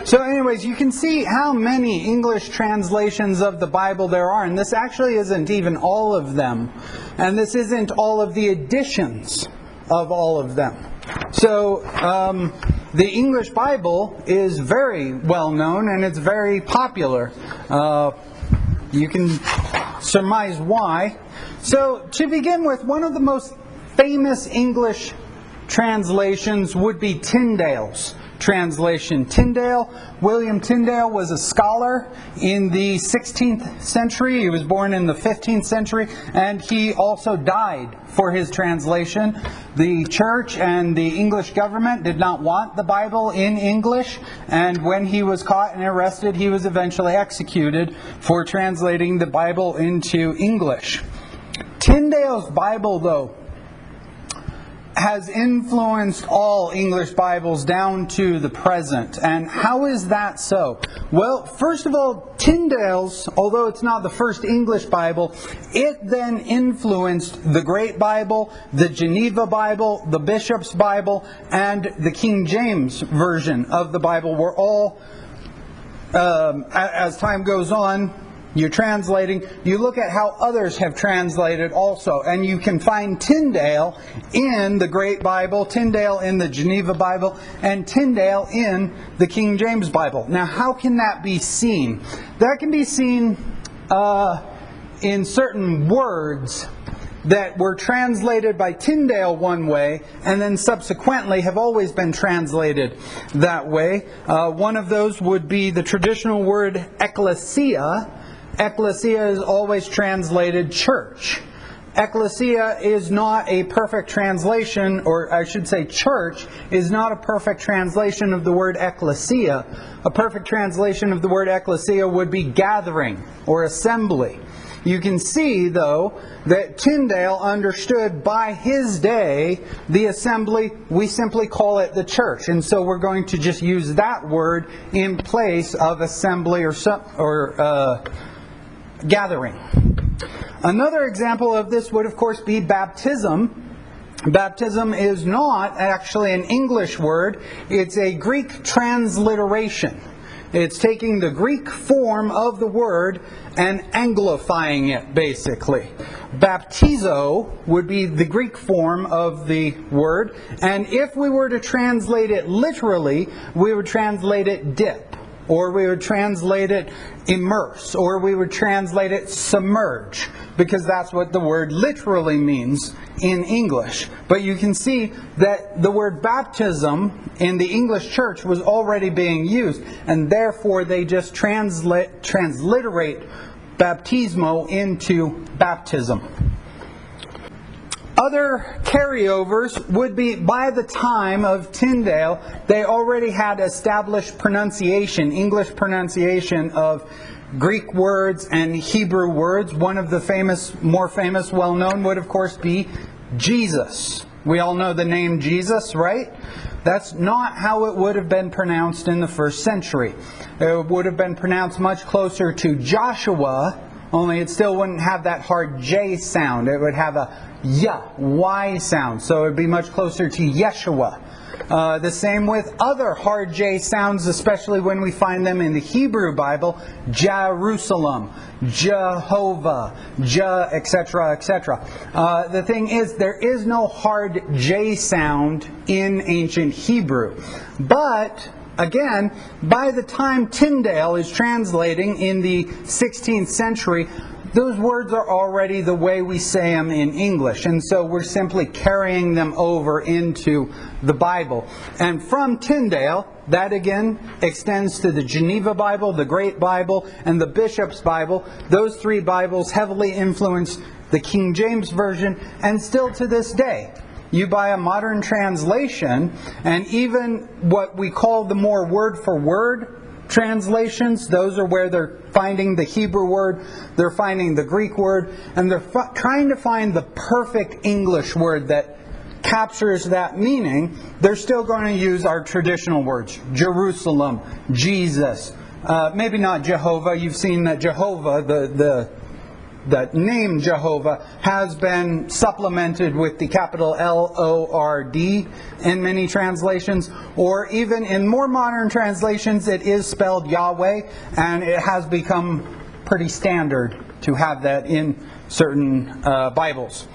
So anyways, you can see how many English translations of the Bible there are, and this actually isn't even all of them. And this isn't all of the editions of all of them. So the English Bible is very well known and it's very popular. You can surmise why. So to begin with, one of the most famous English translations would be Tyndale's translation. William Tyndale was a scholar in the 16th century. He was born in the 15th century, and he also died for his translation. The church and the English government did not want the Bible in English, and when he was caught and arrested, he was eventually executed for translating the Bible into English. Tyndale's Bible, though, has influenced all English Bibles down to the present. And how is that so? Well, first of all, Tyndale's, although it's not the first English Bible, it then influenced the Great Bible, the Geneva Bible, the Bishop's Bible, and the King James Version of the Bible were all, as time goes on, you're translating, you look at how others have translated also. And you can find Tyndale in the Great Bible, Tyndale in the Geneva Bible, and Tyndale in the King James Bible. Now, how can that be seen? That can be seen in certain words that were translated by Tyndale one way and then subsequently have always been translated that way. One of those would be the traditional word ecclesia. Ecclesia is always translated church. Ecclesia is not a perfect translation, or I should say church is not a perfect translation of the word ecclesia. A perfect translation of the word ecclesia would be gathering or assembly. You can see, though, that Tyndale understood by his day the assembly, we simply call it the church. And so we're going to just use that word in place of assembly or gathering. Another example of this would, of course, be baptism. Baptism is not actually an English word. It's a Greek transliteration. It's taking the Greek form of the word and anglifying it, basically. Baptizo would be the Greek form of the word, and if we were to translate it literally, we would translate it dip, or we would translate it immerse, or we would translate it submerge, because that's what the word literally means in English. But you can see that the word baptism in the English church was already being used, and therefore they just transliterate baptismo into baptism. Other carryovers would be, by the time of Tyndale, they already had established pronunciation, English pronunciation of Greek words and Hebrew words. One of the more famous, well-known would, of course, be Jesus. We all know the name Jesus, right? That's not how it would have been pronounced in the first century. It would have been pronounced much closer to Joshua, only it still wouldn't have that hard J sound. It would have a Y sound, so it would be much closer to Yeshua. The same with other hard J sounds, especially when we find them in the Hebrew Bible: Jerusalem, Jehovah, etc., etc. The thing is, there is no hard J sound in ancient Hebrew. But again, by the time Tyndale is translating in the 16th century, those words are already the way we say them in English. And so we're simply carrying them over into the Bible. And from Tyndale, that again extends to the Geneva Bible, the Great Bible, and the Bishop's Bible. Those three Bibles heavily influenced the King James Version, and still to this day. You buy a modern translation, and even what we call the more word-for-word translations, those are where they're finding the Hebrew word, they're finding the Greek word, and they're trying to find the perfect English word that captures that meaning. They're still going to use our traditional words: Jerusalem, Jesus, maybe not Jehovah. You've seen that Jehovah, the name Jehovah has been supplemented with the capital L-O-R-D in many translations, or even in more modern translations it is spelled Yahweh, and it has become pretty standard to have that in certain Bibles.